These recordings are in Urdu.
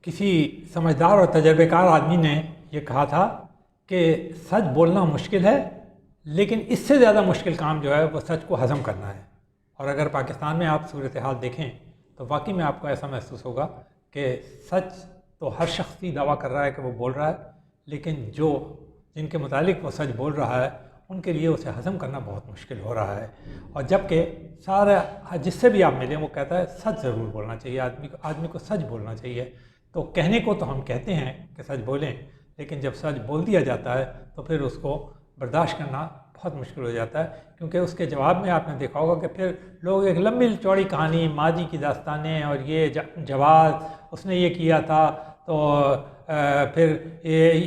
کسی سمجھدار اور تجربے کار آدمی نے یہ کہا تھا کہ سچ بولنا مشکل ہے، لیکن اس سے زیادہ مشکل کام جو ہے وہ سچ کو ہضم کرنا ہے۔ اور اگر پاکستان میں آپ صورتحال دیکھیں تو واقعی میں آپ کو ایسا محسوس ہوگا کہ سچ تو ہر شخص ہی دعویٰ کر رہا ہے کہ وہ بول رہا ہے، لیکن جن کے متعلق وہ سچ بول رہا ہے ان کے لیے اسے ہضم کرنا بہت مشکل ہو رہا ہے۔ اور جبکہ جس سے بھی آپ ملیں وہ کہتا ہے سچ ضرور بولنا چاہیے، آدمی کو سچ بولنا چاہیے۔ تو کہنے کو تو ہم کہتے ہیں کہ سچ بولیں، لیکن جب سچ بول دیا جاتا ہے تو پھر اس کو برداشت کرنا بہت مشکل ہو جاتا ہے، کیونکہ اس کے جواب میں آپ نے دیکھا ہوگا کہ پھر لوگ ایک لمبی چوڑی کہانی، ماضی کی داستانیں، اور یہ جواز اس نے یہ کیا تھا تو پھر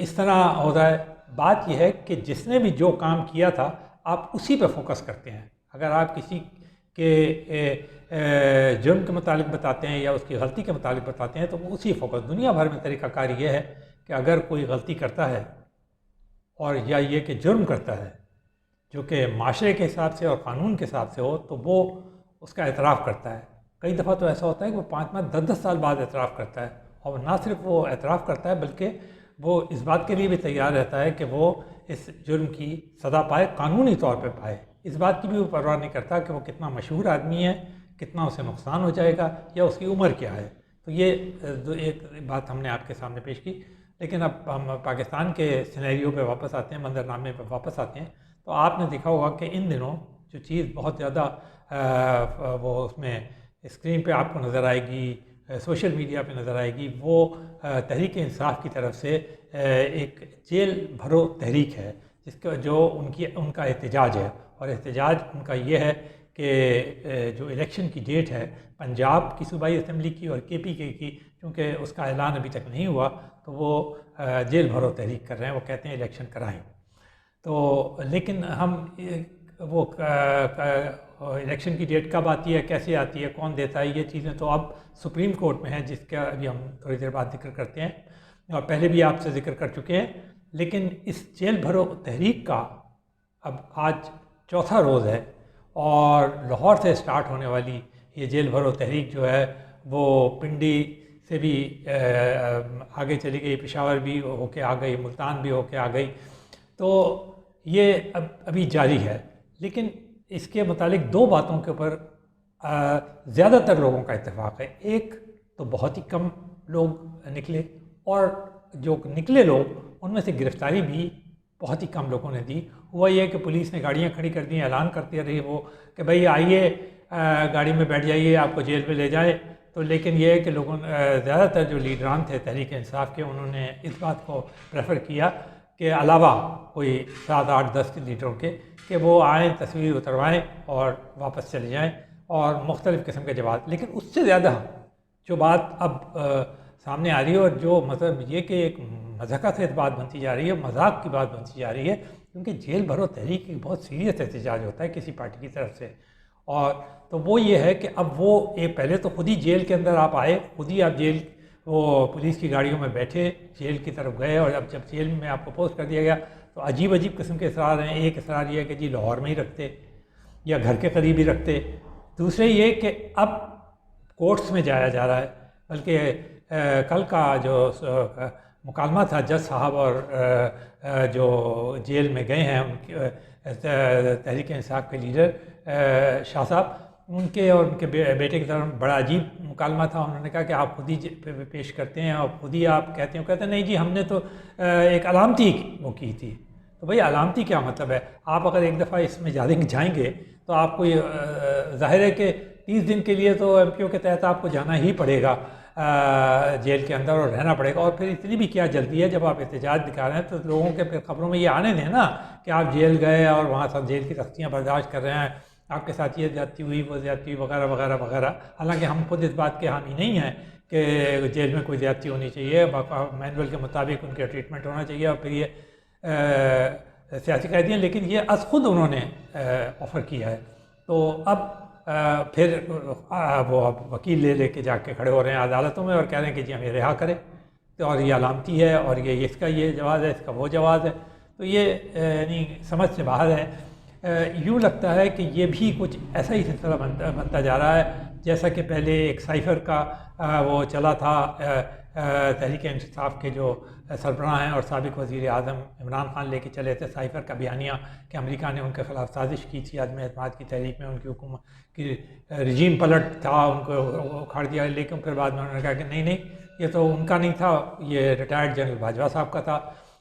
اس طرح ہوتا ہے۔ بات یہ ہے کہ جس نے بھی جو کام کیا تھا آپ اسی پہ فوکس کرتے ہیں۔ اگر آپ کسی کے جرم کے متعلق بتاتے ہیں یا اس کی غلطی کے متعلق بتاتے ہیں تو وہ اسی فوکس، دنیا بھر میں طریقہ کار یہ ہے کہ اگر کوئی غلطی کرتا ہے اور یا یہ کہ جرم کرتا ہے جو کہ معاشرے کے حساب سے اور قانون کے حساب سے ہو تو وہ اس کا اعتراف کرتا ہے۔ کئی دفعہ تو ایسا ہوتا ہے کہ وہ 5-10 سال بعد اعتراف کرتا ہے، اور نہ صرف وہ اعتراف کرتا ہے بلکہ وہ اس بات کے لیے بھی تیار رہتا ہے کہ وہ اس جرم کی سزا پائے، قانونی طور پہ پائے۔ اس بات کی بھی وہ پرواہ نہیں کرتا کہ وہ کتنا مشہور آدمی ہے، کتنا اسے نقصان ہو جائے گا یا اس کی عمر کیا ہے۔ تو یہ ایک بات ہم نے آپ کے سامنے پیش کی۔ لیکن اب ہم پاکستان کے سینیریو پہ واپس آتے ہیں، منظرنامے پہ واپس آتے ہیں، تو آپ نے دیکھا ہوگا کہ ان دنوں جو چیز بہت زیادہ وہ اس میں اسکرین پہ آپ کو نظر آئے گی، سوشل میڈیا پہ نظر آئے گی، وہ تحریک انصاف کی طرف سے ایک جیل بھرو تحریک ہے، جس کا جو ان کا احتجاج ہے۔ اور احتجاج ان کا یہ ہے کہ جو الیکشن کی ڈیٹ ہے پنجاب کی صوبائی اسمبلی کی اور KPK کی، کیونکہ اس کا اعلان ابھی تک نہیں ہوا تو وہ جیل بھرو تحریک کر رہے ہیں، وہ کہتے ہیں الیکشن کرائیں۔ تو لیکن ہم وہ الیکشن کی ڈیٹ کب آتی ہے، کیسے آتی ہے، کون دیتا ہے، یہ چیزیں تو اب سپریم کورٹ میں ہیں، جس کا ابھی ہم تھوڑی دیر بعد ذکر کرتے ہیں، اور پہلے بھی آپ سے ذکر کر چکے ہیں۔ لیکن اس جیل بھرو تحریک کا اب آج چوتھا روز ہے، اور لاہور سے سٹارٹ ہونے والی یہ جیل بھرو تحریک جو ہے وہ پنڈی سے بھی آگے چلی گئی، پشاور بھی ہو کے آ گئی، ملتان بھی ہو کے آ گئی، تو یہ ابھی جاری ہے۔ لیکن اس کے متعلق دو باتوں کے اوپر زیادہ تر لوگوں کا اتفاق ہے۔ ایک تو بہت ہی کم لوگ نکلے، اور جو نکلے لوگ ان میں سے گرفتاری بھی بہت ہی کم لوگوں نے دی۔ ہوا یہ کہ پولیس نے گاڑیاں کھڑی کر دیں، اعلان کرتے رہی وہ کہ بھائی آئیے گاڑی میں بیٹھ جائیے، آپ کو جیل میں لے جائیں۔ تو لیکن یہ ہے کہ لوگوں زیادہ تر جو لیڈران تھے تحریک انصاف کے، انہوں نے اس بات کو پریفر کیا کہ علاوہ کوئی 7-8-10 لیڈروں کے کہ وہ آئیں، تصویر اتروائیں اور واپس چلے جائیں، اور مختلف قسم کے جواب۔ لیکن اس سے زیادہ جو بات اب سامنے آ رہی ہے، اور جو مطلب یہ کہ ایک مذاقت سے بات بنتی جا رہی ہے، مذاق کی بات بنتی جا رہی ہے، کیونکہ جیل بھرو تحریک ایک بہت سیریس احتجاج ہوتا ہے کسی پارٹی کی طرف سے۔ اور تو وہ یہ ہے کہ اب وہ پہلے تو خود ہی جیل کے اندر آپ آئے، خود ہی آپ جیل وہ پولیس کی گاڑیوں میں بیٹھے جیل کی طرف گئے، اور اب جب جیل میں آپ کو پوسٹ کر دیا گیا تو عجیب قسم کے اصرار ہیں۔ ایک اصرار یہ ہے کہ جی لاہور میں ہی رکھتے یا گھر کے قریب ہی رکھتے، دوسرے یہ کہ اب کورٹس میں جایا جا رہا ہے، بلکہ کل کا جو مکالمہ تھا جج صاحب اور جو جیل میں گئے ہیں ان کے تحریک انصاف کے لیڈر شاہ صاحب، ان کے اور ان کے بیٹے کی طرف بڑا عجیب مکالمہ تھا۔ انہوں نے کہا کہ آپ خود ہی پیش کرتے ہیں اور خود ہی آپ کہتے ہیں، کہتے ہیں نہیں جی ہم نے تو ایک علامتی وہ کی تھی۔ تو بھئی علامتی کیا مطلب ہے؟ آپ اگر ایک دفعہ اس میں جائیں گے تو آپ کو یہ ظاہر ہے کہ 30 دن کے لیے تو MPO کے تحت آپ کو جانا ہی پڑے گا جیل کے اندر، اور رہنا پڑے گا۔ اور پھر اتنی بھی کیا جلدی ہے، جب آپ احتجاج دکھا رہے ہیں تو لوگوں کے پھر خبروں میں یہ آنے دیں نا کہ آپ جیل گئے اور وہاں سب جیل کی سختیاں برداشت کر رہے ہیں، آپ کے ساتھ یہ زیادتی ہوئی، وہ زیادتی ہوئی، وغیرہ وغیرہ وغیرہ۔ حالانکہ ہم خود اس بات کے حامی نہیں ہیں کہ جیل میں کوئی زیادتی ہونی چاہیے، مینول کے مطابق ان کا ٹریٹمنٹ ہونا چاہیے، اور پھر یہ سیاسی قیدی ہیں، لیکن یہ از خود انہوں نے آفر کیا ہے۔ تو اب پھر وہ وکیل لے کے جا کے کھڑے ہو رہے ہیں عدالتوں میں اور کہہ رہے ہیں کہ جی ہمیں رہا کریں، اور یہ علامتی ہے، اور یہ اس کا یہ جواز ہے، اس کا وہ جواز ہے۔ تو یہ یعنی سمجھ سے باہر ہے۔ یوں لگتا ہے کہ یہ بھی کچھ ایسا ہی سلسلہ بنتا جا رہا ہے جیسا کہ پہلے ایک سائفر کا وہ چلا تھا تحریک انصاف کے جو سربراہ ہیں اور سابق وزیر اعظم عمران خان لے کے چلے تھے سائفر کا بیانیہ کہ امریکہ نے ان کے خلاف سازش کی تھی عدم اعتماد کی تحریک میں، ان کی حکومت کی رجیم پلٹ تھا، ان کو اکھاڑ دیا، لیکن پھر بعد میں انہوں نے کہا کہ نہیں نہیں یہ تو ان کا نہیں تھا، یہ ریٹائرڈ جنرل باجوہ صاحب کا تھا.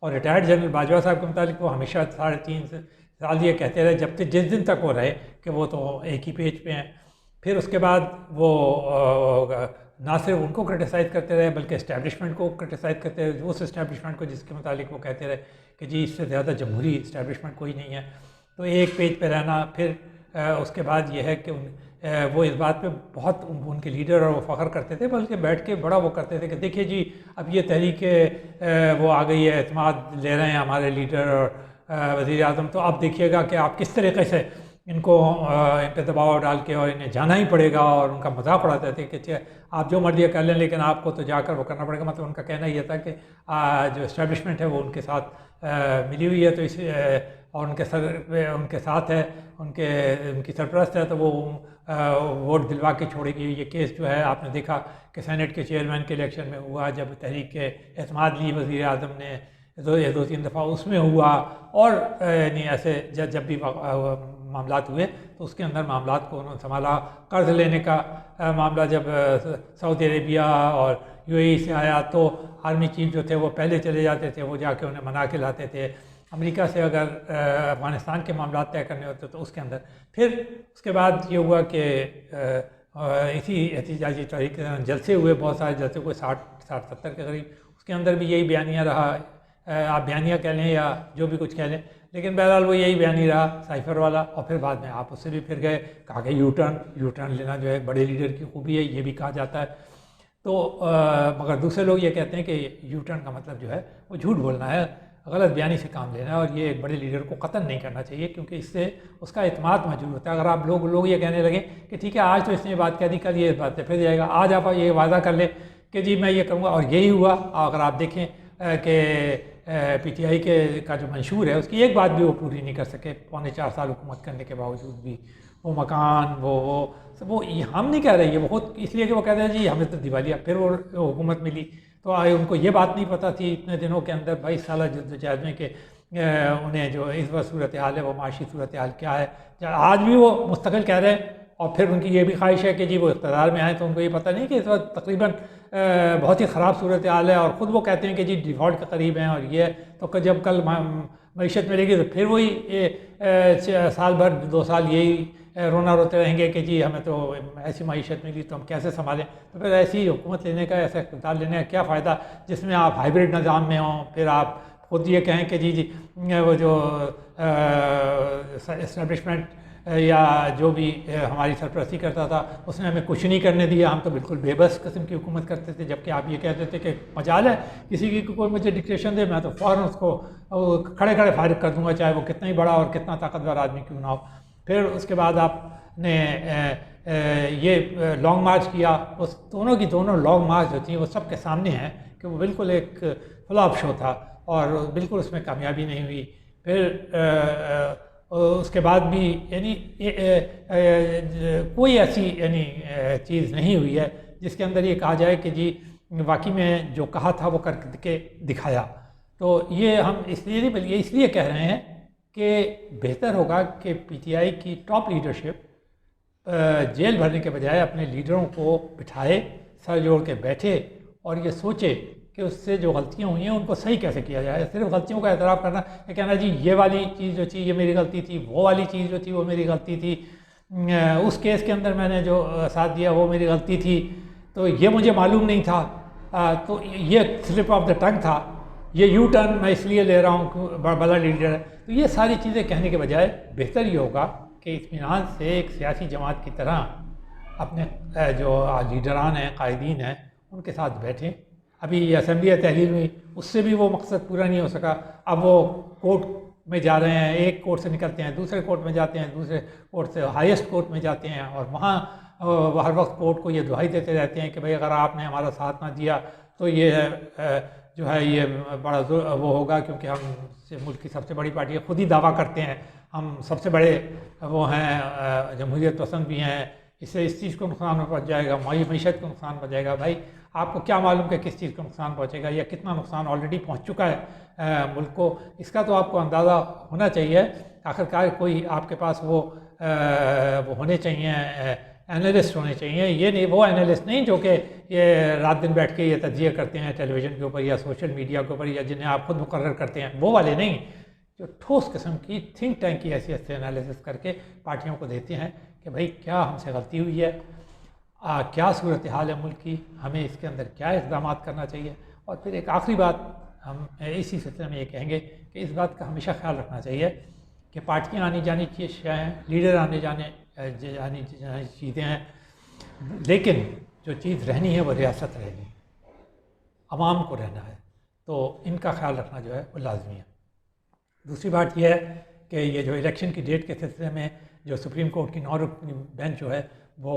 اور ریٹائرڈ جنرل باجوہ صاحب کے متعلق وہ ہمیشہ 3.5 سال یہ کہتے رہے جب تک جس دن تک وہ رہے کہ وہ تو ایک ہی پیج پہ ہیں. پھر اس کے بعد وہ نہ صرف ان کو کرٹیسائز کرتے رہے بلکہ اسٹیبلشمنٹ کو کرٹیسائز کرتے رہے، اس اسٹیبلشمنٹ کو جس کے متعلق وہ کہتے رہے کہ جی اس سے زیادہ جمہوری اسٹیبلشمنٹ کوئی نہیں ہے. تو ایک پیج پہ رہنا. پھر اس کے بعد یہ ہے کہ وہ اس بات پہ بہت ان کے لیڈر اور وہ فخر کرتے تھے، بلکہ بیٹھ کے بڑا وہ کرتے تھے کہ دیکھیے جی اب یہ تحریک وہ آ گئی ہے، اعتماد لے رہے ہیں ہمارے لیڈر اور وزیر اعظم، تو اب دیکھیے گا کہ آپ کس طریقے سے ان کو ان پہ دباؤ ڈال کے اور انہیں جانا ہی پڑے گا. اور ان کا مذاق اڑاتے تھے کہ آپ جو مرضی کر لیں لیکن آپ کو تو جا کر وہ کرنا پڑے گا. مطلب ان کا کہنا یہ تھا کہ جو اسٹیبلشمنٹ ہے وہ ان کے ساتھ ملی ہوئی ہے، تو اس اور ان کے ساتھ ہے، ان کی سرپرست ہے، تو وہ ووٹ دلوا کے چھوڑے گی. یہ کیس جو ہے آپ نے دیکھا کہ سینٹ کے چیئرمین کے الیکشن میں ہوا، جب تحریک کے اعتماد لی وزیر اعظم نے 2-3 دفعہ اس میں ہوا. اور یعنی ایسے جب بھی معاملات ہوئے تو اس کے اندر معاملات کو انہوں نے سنبھالا. قرض لینے کا معاملہ جب سعودی عربیہ اور UAE سے آیا تو آرمی چیف جو تھے وہ پہلے چلے جاتے تھے، وہ جا کے انہیں منا کے لاتے تھے. امریکہ سے اگر افغانستان کے معاملات طے کرنے ہوتے تو اس کے اندر. پھر اس کے بعد یہ ہوا کہ اسی احتجاجی تحریک کے جلسے ہوئے، بہت سارے جلسے ہوئے 60-70 کے قریب. اس کے اندر بھی یہی بیانیہ رہا، آپ بیانیہ کہہ لیں یا جو بھی کچھ کہہ لیں، لیکن بہرحال وہ یہی بیانیہ رہا سائفر والا. اور پھر بعد میں آپ اس سے بھی پھر گئے، کہا کہ یو ٹرن لینا جو ہے بڑے لیڈر کی خوبی ہے، یہ بھی کہا جاتا ہے. تو مگر دوسرے لوگ یہ کہتے ہیں کہ یو ٹرن کا مطلب جو ہے وہ جھوٹ بولنا ہے، غلط بیانی سے کام لینا ہے، اور یہ ایک بڑے لیڈر کو قطعاً نہیں کرنا چاہیے کیونکہ اس سے اس کا اعتماد موجود ہوتا ہے. اگر آپ لوگ یہ کہنے لگیں کہ ٹھیک ہے آج تو اس نے یہ بات کہہ دی، کل یہ بات پھر جائے گا، آج آپ یہ وعدہ کر لیں کہ جی میں یہ کروں گا، اور یہی ہوا. اگر آپ دیکھیں کہ PTI کا جو منشور ہے اس کی ایک بات بھی وہ پوری نہیں کر سکے 4.25 سال حکومت کرنے کے باوجود بھی. وہ مکان وہ ہم نہیں کہہ رہے، یہ وہ خود اس لیے کہ وہ کہتے ہیں جی ہمیں تو دیوالیہ پھر وہ حکومت ملی. تو ان کو یہ بات نہیں پتہ تھی اتنے دنوں کے اندر 22 سالہ جدوجہد میں کہ انہیں جو اس وقت صورتحال ہے وہ معاشی صورتحال کیا ہے. آج بھی وہ مستقل کہہ رہے ہیں، اور پھر ان کی یہ بھی خواہش ہے کہ جی وہ اقتدار میں آئیں، تو ان کو یہ پتہ نہیں کہ اس وقت تقریباً بہت ہی خراب صورتحال ہے. اور خود وہ کہتے ہیں کہ جی ڈیفالٹ کے قریب ہیں، اور یہ تو جب کل معیشت ملے گی تو پھر وہی سال بھر 2 سال یہی رونا روتے رہیں گے کہ جی ہمیں تو ایسی معیشت ملی تو ہم کیسے سنبھالیں. تو پھر ایسی حکومت لینے کا، ایسا اقتدار لینے کا کیا فائدہ جس میں آپ ہائیبرڈ نظام میں ہوں. پھر آپ خود یہ کہیں کہ جی وہ جو اسٹیبلشمنٹ یا جو بھی ہماری سرپرستی کرتا تھا اس نے ہمیں کچھ نہیں کرنے دیا، ہم تو بالکل بے بس قسم کی حکومت کرتے تھے. جبکہ آپ یہ کہتے تھے کہ مجال ہے کسی کی کوئی مجھے ڈکٹیشن دے میں تو فوراً اس کو کھڑے فارغ کر دوں گا، چاہے وہ کتنا ہی بڑا اور کتنا طاقتور آدمی کیوں نہ ہو. پھر اس کے بعد آپ نے یہ لانگ مارچ کیا. اس دونوں لانگ مارچ جو تھیں وہ سب کے سامنے ہیں کہ وہ بالکل ایک فلاپ شو تھا اور بالکل اس میں کامیابی نہیں ہوئی. پھر اس کے بعد بھی یعنی کوئی ایسی یعنی چیز نہیں ہوئی ہے جس کے اندر یہ کہا جائے کہ جی واقعی میں جو کہا تھا وہ کر کے دکھایا. تو یہ ہم اس لیے نہیں بلکہ اس لیے کہہ رہے ہیں کہ بہتر ہوگا کہ PTI کی ٹاپ لیڈرشپ جیل بھرنے کے بجائے اپنے لیڈروں کو بٹھائے، سر جوڑ کے بیٹھے اور یہ سوچے کہ اس سے جو غلطیاں ہوئی ہیں ان کو صحیح کیسے کیا جائے. صرف غلطیوں کا اعتراف کرنا کہ کہنا جی یہ والی چیز جو تھی یہ میری غلطی تھی، وہ والی چیز جو تھی وہ میری غلطی تھی، اس کیس کے اندر میں نے جو ساتھ دیا وہ میری غلطی تھی، تو یہ مجھے معلوم نہیں تھا، تو یہ سلپ آف دا ٹنگ تھا، یہ یو ٹرن میں اس لیے لے رہا ہوں کہ بڑا لیڈر ہے. تو یہ ساری چیزیں کہنے کے بجائے بہتر یہ ہوگا کہ اطمینان سے ایک سیاسی جماعت کی طرح اپنے جو لیڈران ہیں، قائدین ہیں، ان کے ساتھ بیٹھیں. ابھی یہ اسمبلی تحلیل ہوئی، اس سے بھی وہ مقصد پورا نہیں ہو سکا. اب وہ کورٹ میں جا رہے ہیں، ایک کورٹ سے نکلتے ہیں دوسرے کورٹ میں جاتے ہیں، دوسرے کورٹ سے ہائیسٹ کورٹ میں جاتے ہیں، اور وہاں ہر وقت کورٹ کو یہ دہائی دیتے رہتے ہیں کہ بھئی اگر آپ نے ہمارا ساتھ نہ دیا تو یہ جو ہے یہ بڑا وہ ہوگا، کیونکہ ہم ملک کی سب سے بڑی پارٹی ہے، خود ہی دعویٰ کرتے ہیں ہم سب سے بڑے وہ ہیں، جمہوریت پسند بھی ہیں، اس سے اس چیز کو نقصان پہنچ جائے گا، معیشت کو نقصان پہنچ جائے گا. بھائی آپ کو کیا معلوم کہ کس چیز کو نقصان پہنچے گا یا کتنا نقصان آلریڈی پہنچ چکا ہے ملک کو، اس کا تو آپ کو اندازہ ہونا چاہیے. آخرکار کوئی آپ کے پاس وہ ہونے چاہیے، اینالسٹ ہونے چاہیے. یہ نہیں، وہ اینالسٹ نہیں جو کہ یہ رات دن بیٹھ کے یہ تجزیہ کرتے ہیں ٹیلی ویژن کے اوپر یا سوشل میڈیا کے اوپر، یا جنہیں آپ خود مقرر کرتے ہیں، وہ والے نہیں، جو ٹھوس قسم کی تھنک ٹینک کی حیثیت سے انالیسس کر کے پارٹیوں کو دیتے ہیں کہ بھائی کیا ہم سے غلطی ہوئی ہے، کیا صورتحال ہے ملک کی، ہمیں اس کے اندر کیا اقدامات کرنا چاہیے. اور پھر ایک آخری بات ہم اسی سلسلے میں یہ کہیں گے کہ اس بات کا ہمیشہ خیال رکھنا چاہیے کہ پارٹیاں آنی جانی چیزیں ہیں، لیڈر آنے جانے چیزیں ہیں، لیکن جو چیز رہنی ہے وہ ریاست رہنی ہے، عوام کو رہنا ہے. تو ان کا خیال رکھنا جو ہے وہ لازمی ہے. دوسری بات یہ ہے کہ یہ جو الیکشن کی ڈیٹ کے سلسلے میں جو سپریم کورٹ کی 9 رکنی بینچ جو ہے وہ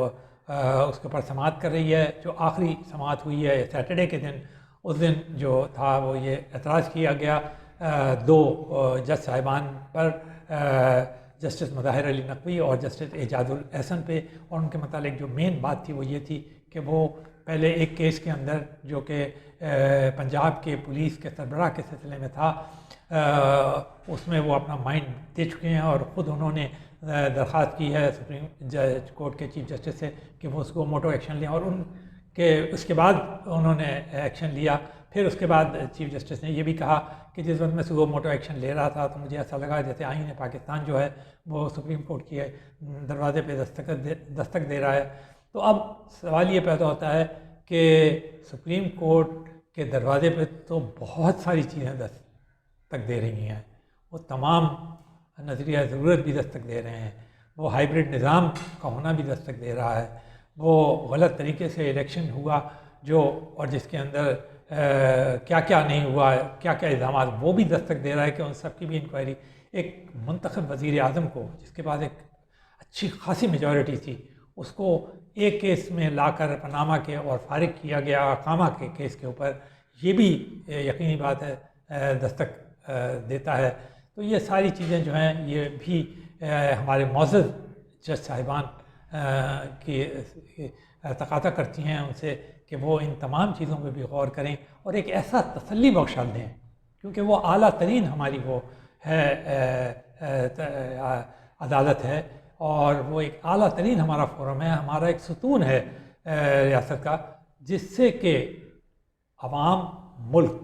اس کے اوپر سماعت کر رہی ہے. جو آخری سماعت ہوئی ہے سیٹرڈے کے دن، اس دن جو تھا وہ یہ اعتراض کیا گیا 2 جج صاحبان پر، جسٹس مظاہر علی نقوی اور جسٹس اعجاز الاحسن پہ. اور ان کے متعلق جو مین بات تھی وہ یہ تھی کہ وہ پہلے ایک کیس کے اندر جو کہ پنجاب کے پولیس کے سربراہ کے سلسلے میں تھا، اس میں وہ اپنا مائنڈ دے چکے ہیں اور خود انہوں نے درخواست کی ہے سپریم جج کورٹ کے چیف جسٹس سے کہ وہ اس کو موٹو ایکشن لیں. اور ان کے اس کے بعد انہوں نے ایکشن لیا. پھر اس کے بعد چیف جسٹس نے یہ بھی کہا کہ جس وقت میں سے وہ موٹو ایکشن لے رہا تھا تو مجھے ایسا لگا جیسے آئین پاکستان جو ہے وہ سپریم کورٹ کی دروازے پہ دستک دے رہا ہے. تو اب سوال یہ پیدا ہوتا ہے کہ سپریم کورٹ کے دروازے پہ تو بہت ساری چیزیں دستک دے رہی ہیں، وہ تمام نظریہ ضرورت بھی دستک دے رہے ہیں، وہ ہائیبرڈ نظام کا ہونا بھی دستک دے رہا ہے، وہ غلط طریقے سے الیکشن ہوا جو اور جس کے اندر کیا کیا نہیں ہوا ہے، کیا کیا الزامات، وہ بھی دستک دے رہا ہے کہ ان سب کی بھی انکوائری. ایک منتخب وزیر اعظم کو جس کے پاس ایک اچھی خاصی میجورٹی تھی، اس کو ایک کیس میں لا کر پاناما کے اور فارغ کیا گیا اقامہ کے کیس کے اوپر، یہ بھی یقینی بات ہے دستک دیتا ہے. تو یہ ساری چیزیں جو ہیں یہ بھی ہمارے معزز جج صاحبان کی تقاضا کرتی ہیں ان سے کہ وہ ان تمام چیزوں پہ بھی غور کریں اور ایک ایسا تسلی بخشا دیں، کیونکہ وہ اعلیٰ ترین ہماری وہ ہے عدالت ہے، اور وہ ایک اعلیٰ ترین ہمارا فورم ہے، ہمارا ایک ستون ہے ریاست کا، جس سے کہ عوام، ملک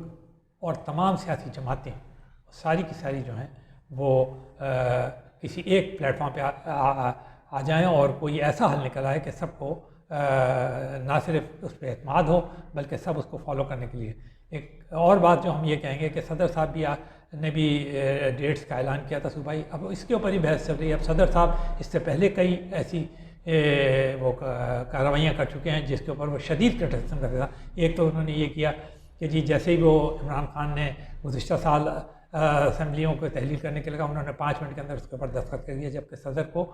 اور تمام سیاسی جماعتیں ساری کی ساری جو ہیں وہ کسی ایک پلیٹ فارم پہ آ جائیں اور کوئی ایسا حل نکل آئے کہ سب کو نہ صرف اس پہ اعتماد ہو بلکہ سب اس کو فالو کرنے کے لیے. ایک اور بات جو ہم یہ کہیں گے کہ صدر صاحب بھی نے بھی ڈیٹس کا اعلان کیا تھا صوبائی، اب اس کے اوپر ہی بحث چل رہی ہے. اب صدر صاحب اس سے پہلے کئی ایسی وہ کارروائیاں کر چکے ہیں جس کے اوپر وہ شدید کرٹیسزم رکھا تھا. ایک تو انہوں نے یہ کیا کہ جی جیسے ہی وہ عمران خان نے گزشتہ سال اسمبلیوں کو تحلیل کرنے کے لگا، انہوں نے 5 منٹ کے اندر اس کے اوپر دستخط کر دیا، جبکہ صدر کو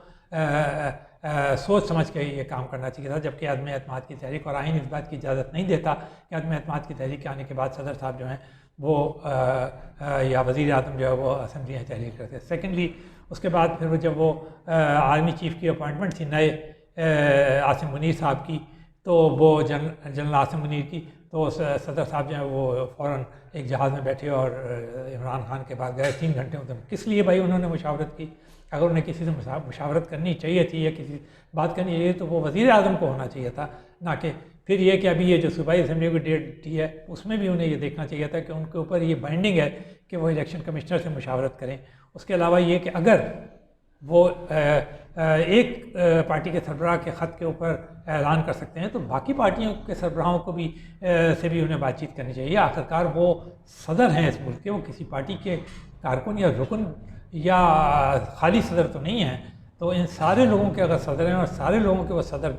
سوچ سمجھ کے یہ کام کرنا چاہیے تھا. جبکہ عدم اعتماد کی تحریک اور آئین اس بات کی اجازت نہیں دیتا کہ عدم اعتماد کی تحریک کے آنے کے بعد صدر صاحب جو ہیں وہ یا وزیر اعظم جو ہے وہ اسمبلیاں تحلیل کرتے ہیں. سیکنڈلی اس کے بعد پھر جب وہ آرمی چیف کی اپوائنٹمنٹ تھی نئے عاصم منیر صاحب کی، تو وہ جنرل عاصم منیر کی، تو صدر صاحب جو ہیں وہ فوراً ایک جہاز میں بیٹھے اور عمران خان کے پاس گئے. 3 گھنٹے میں کس لیے بھائی انہوں نے مشاورت کی؟ اگر انہیں کسی سے مشاورت کرنی چاہیے تھی یا کسی بات کرنی چاہیے تو وہ وزیر اعظم کو ہونا چاہیے تھا، نہ کہ پھر یہ کہ ابھی یہ جو صوبائی اسمبلی کی ڈیٹ ہے اس میں بھی انہیں یہ دیکھنا چاہیے تھا کہ ان کے اوپر یہ بائنڈنگ ہے کہ وہ الیکشن کمشنر سے مشاورت کریں. اس کے علاوہ یہ کہ اگر وہ ایک پارٹی کے سربراہ کے خط کے اوپر اعلان کر سکتے ہیں تو باقی پارٹیوں کے سربراہوں کو بھی سے بھی انہیں بات چیت کرنی چاہیے. آخرکار وہ صدر ہیں اس ملک کے، وہ کسی پارٹی کے کارکن یا رکن یا خالی صدر تو نہیں ہیں. تو ان سارے لوگوں کے اگر صدر ہیں اور سارے لوگوں کے وہ صدر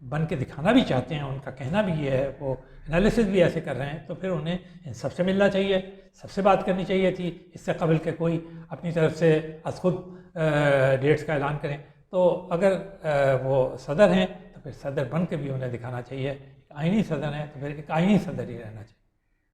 بن کے دکھانا بھی چاہتے ہیں، ان کا کہنا بھی یہ ہے، وہ انالیسس بھی ایسے کر رہے ہیں، تو پھر انہیں ان سب سے ملنا چاہیے، سب سے بات کرنی چاہیے تھی اس سے قبل کہ کوئی اپنی طرف سے از خود ڈیٹس کا اعلان کریں. تو اگر وہ صدر ہیں تو پھر صدر بن کے بھی انہیں دکھانا چاہیے. آئینی صدر ہیں تو پھر ایک آئینی صدر ہی رہنا چاہیے.